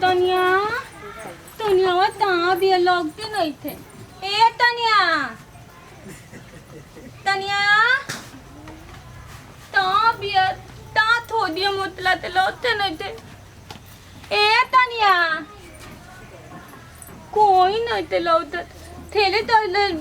तनिया तनिया कहाँ भी लगते नहीं थे। ए तनिया तनिया भी थोड़ी मुतला ते लगते नहीं थे। ए तनिया कोई नहीं थे लगते थेले तो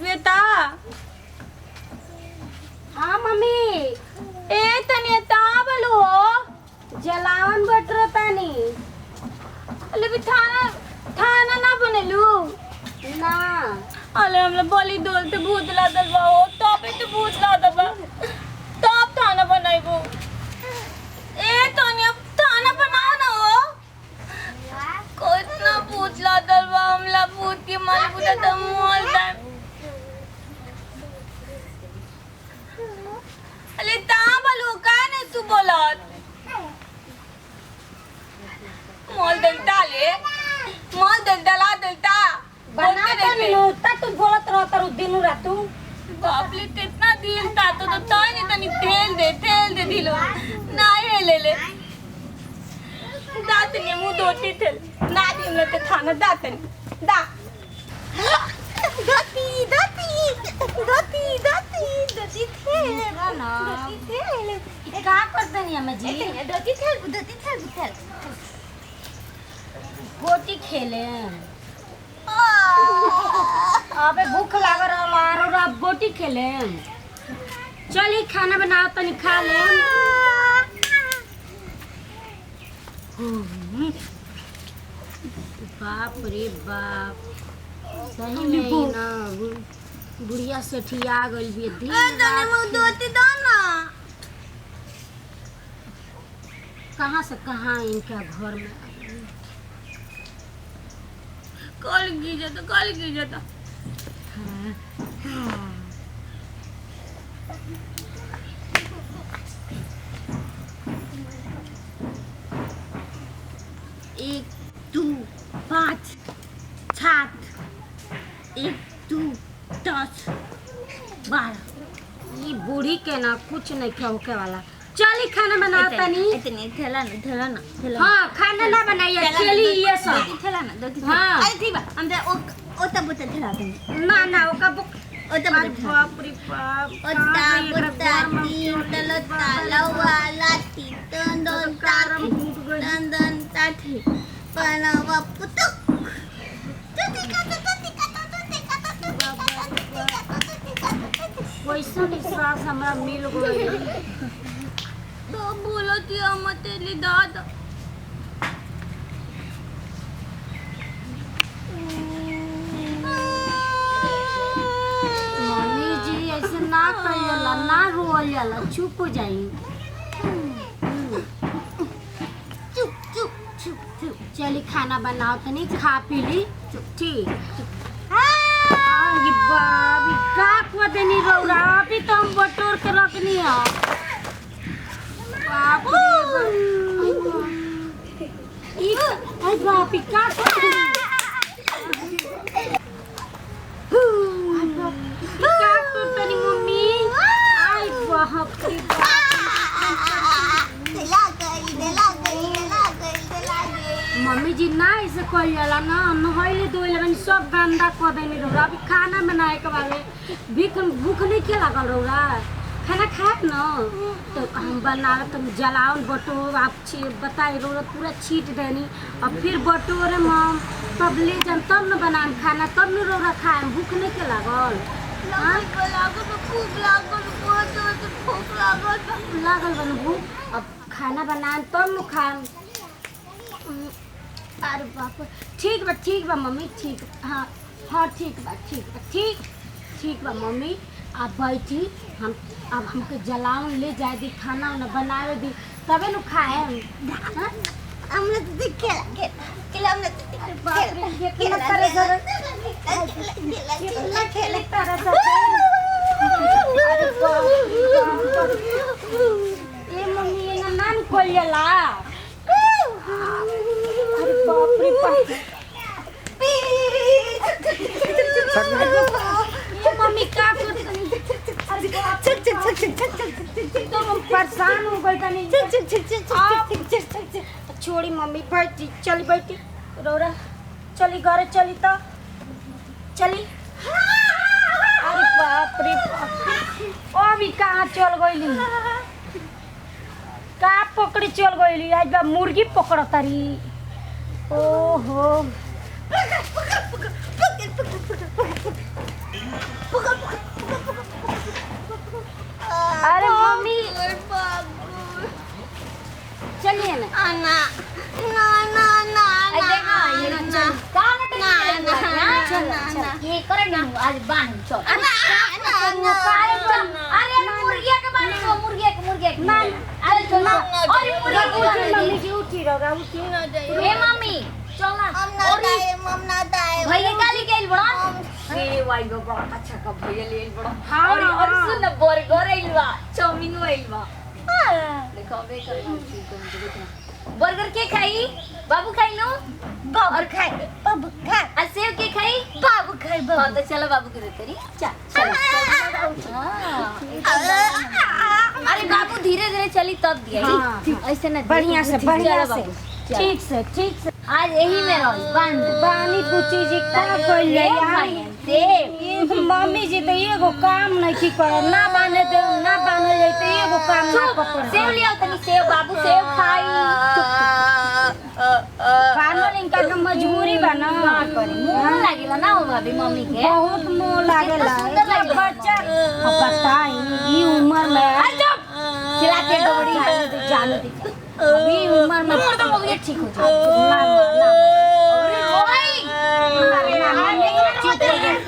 बेटा। हाँ मम्मी। ए तनिया बोलो जलावन बट तानी। अले भी थाना ना बनेलू ना। अले हमला बलि डोल ते भूत लागल बा ओ तबे तो भूत लागल बा तब थाना बनाइबो। ए तनिया थाना बनाओ ना हो कितना भूत लागल बा हमला भूत के मारे बुझा त मोल दा। अले बोलो का ने तू बोलत मोल दलता ले मोल दलता दलता बना तो नहीं तू बोलत रह तर दिन रात तू। बाप रे कितना दिल था तो ताई ने तनी तेल दे दिलो ना ले दात ने मुंह धोती थे ना दिन ले ते थाना दातन दा दोती थे ना का करते नहीं हमें जी दोती थे गोटी खेले। अबे भूख लाग रहा और अब गोटी खेले। चली खाना बनाओ तनी खा ले। बाप रे बाप सही में ही ना बुढ़िया सेठिया गइल भी दिन रात। दोती दो ना कहाँ से कहाँ इनका घर में कल की जाता एक दो पाँच सात एक दो 10 12 ये बूढ़ी के ना कुछ नहीं क्या होके वाला। चली खाना बनाओ तनी। इतने थेला ना हाँ खाना ना बनाइए खेली ये सब। थेला ना दो हाँ। अरे ठीक बा हम ओ तब थेला दे ना ओका बुक ओ तब बाप रे बाप ओता बुता तीन तलता लवाला तीन दोन ताठी पनावा पुतुक वैसा निश्वास हमरा मिल गई। तो बोलो दिया मत ले दादा मम्मी जी ऐसे ना कहिएला ना रोल जाला चुप हो जाई। चुप चली खाना बनाओ तनी खा पी ली ठीक। ये बाबी का को देनी रौरा अभी तो हम बटोर के रखनी है। बाप रे आई बाप का तो तनी मम्मी आई बाप रे मम्मी जी ना ऐसे कल जाला ना नहैले धोइले बनी सब गंदा कर देनी रौरा। अभी खाना बनाए के बारे भूख नहीं के लागल रौरा खाना खाए ना तो हम बनावे तुम जलावन बटोर आप बताए रौरा पूरा छीट देनी और फिर बटोरे मम तब ले जाम तब न बनाम खाना तब न रौरा खाए भूख नहीं के लागल। लागल बन भूख अब खाना बनाए तब न खाए। अरे बाप ठीक बा मम्मी ठीक हाँ ठीक बा मम्मी आप बैठी हम अब हमके जलावन ले जाए दी खाना उन्हें बनावे दी तबे न खाए हम लोग तो खेला हम ये मम्मी ये नान खोल जाला। अरे बाप रे बाप ये मम्मी का तो हम परेशान हो गए तनी छोड़ी मम्मी बैठी चल बैठी रौरा चली घरे चली तो चली। अरे बाप रे बाप, अभी कहाँ चल गईली? का पकड़ी चल गईली? आज बा मुर्गी पकड़ तारी। ओहो अरे मम्मी चलिए ना। ना ना ना ना ये करे ना आज बांध चल अरे मुर्गिया के बारे में मुर्गिया के मान अरे चल अरे मम्मी जी उठी रहोगा उठी। ए मम्मी चल ना मम ना दाए भैया काली गेल बड़ा ए वाई गो बड़ा अच्छा का भैया ले बड़ा हाँ, और हाँ। सुन ना बर्गर आइल बा चाउमीन आइल बा देखो बे कर बर्गर के खाई बाबू खाई लो बाबू खाए बाबू खाए आ सेव के खाई बाबू खाए हां तो चलो बाबू के देते री चल अरे बाबू धीरे धीरे चली तब दिया हाँ। ऐसे ना बढ़िया से बढ़िया से ठीक ठीक से आज यही में रहो बांध पानी पूछी जी का कइल यार सेव ये मम्मी जी तो एगो काम नहीं की करे ना बाने दे ना बाने जाए तो एगो काम ना पकड़ सेव लिया तनी सेव बाबू सेव खाई बानो इनका के मजबूरी बा ना करी मुंह लागेला ना हो भाभी मम्मी के बहुत मोह लागेला सुंदर लागेला। बच्चा अब बताई ई उम्र में खिलाते डबड़ी जान दी अभी उम्र में तो मम्मी ठीक हो जाए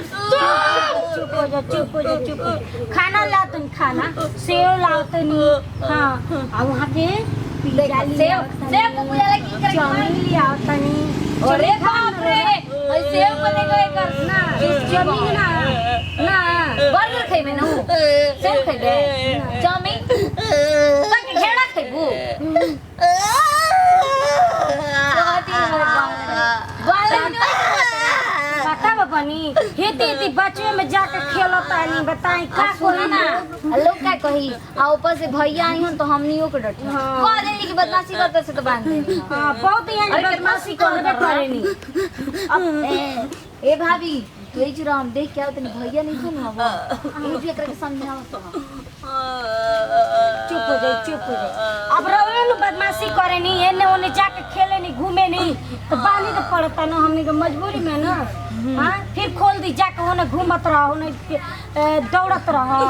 चुप हो जा चुप हो जा चुप हो जा। खाना ला तुम खाना सेव लाओ तनी हाँ और वहाँ के पिज्जा लिया सेव को मुझे लगी करे चाउमीन लिया तनी अरे बाप रे ओए सेव बने गए कर ना चाउमीन ना ना बर्गर खाई में ना सेव खाई बे चाउमीन तक घेड़ा खाइबू पता बनी हेती हेती बचवे में जाकर खेलता नहीं बताई का सुना कोना ना लोग क्या कही आ ऊपर से भैया आई हन तो हमनियो के डट हाँ। कह देनी कि बदमाशी करते से तो बांध दे हाँ बहुत यहाँ अरे बदमाशी करबे करेनी ए भाभी तू ही चुरा हम देख के आओ तनी भैया नहीं थे ना वो भी एकरा के समझाओ तो चुप हो जाए चुप हो जाए अब रवे नु बदमाशी करे नी एने ओने जाके खेले नी घूमे नी तो बानी तो पड़ता ना हमनी के मजबूरी में ना हां फिर खोल दी जाके ओने घूमत रहो ओने दौड़त रहो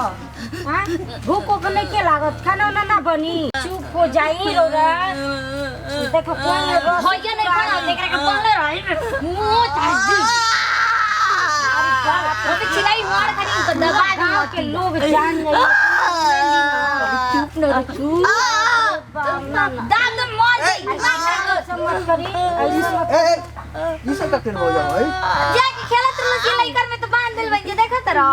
हां भूख को नहीं के लागत खाना ना ना बनी चुप हो जाई रोरा देखो कौन भैया नहीं खड़ा एकरा के पल्ले रही मुंह ताजी वो भी चिल्लाई मार खानी तो दबा गाँव के लोग जान नहीं चुप न रखू दांत मार दे समझ करी ये सब करते हो जा भाई जाके खेलत रह के लइकर में तो बांध देल बन जे देखत रह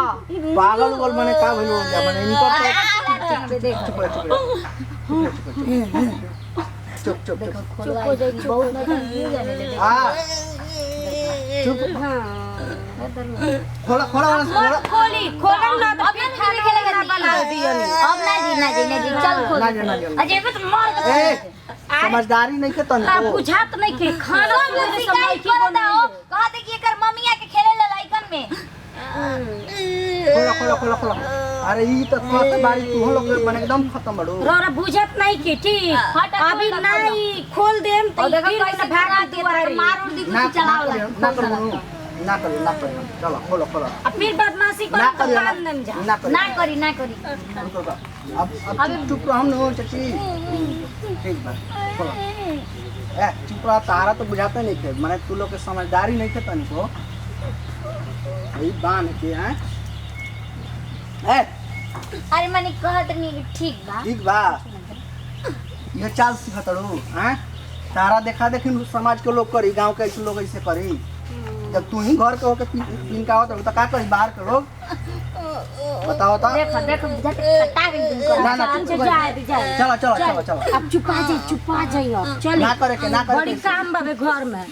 पागल उगल मने का भइल हो जा मने इनकर चुप चुप चुप चुप हो जाई बहुत ना जाने दे आ चुप खोला खोला खोला खोली खोलम ना तो अब फिर ना खाना खेलेगा ना बना दियो अब ना जी चल खोल ना ना अजय पे तो मार के ए समझदारी नहीं के का तनको बुझात नहीं के खाना तो पीने शिकायत समय की करता बना हो कहा दे कि एकर मम्मी आके खेले ला लाइकन में खोला खोला खोला खोला अरे ई तो कहते बाड़ी तू लोग मने एकदम खत्म बड़ो रोरा बुझत नहीं के ठीक अभी नहीं खोल देम तो और देखो फिर कैसे भाग भागा दी दिया मार दी ना कुछ चलाओ ना करो ना करो चलो खोलो खोलो अब फिर बदमाशी कर ना तो करियो कान नहीं जा ना करो ना करी अब चुप रहो हम हो चाची ठीक बा खोलो ए चुप रहा तारा तो बुझाते नहीं थे माने तू लोग के समझदारी नहीं थे तनको ई बान के हैं ए अरे मने कहत नहीं ठीक बा ठीक बा ये चाल सिखतड़ू हैं तारा देखा देखी समाज के लोग करी गांव के ऐसे लोग ऐसे करी जब तू ही घर के होके तीन का होता तो का करी बाहर के लोग बताओ तो देखो बुझाते कटा गई तुमको ना ना अच्छा जाए चलो चलो चलो चलो अब चुपा जाइए अब चल ना करे के बड़ी काम बाबे घर में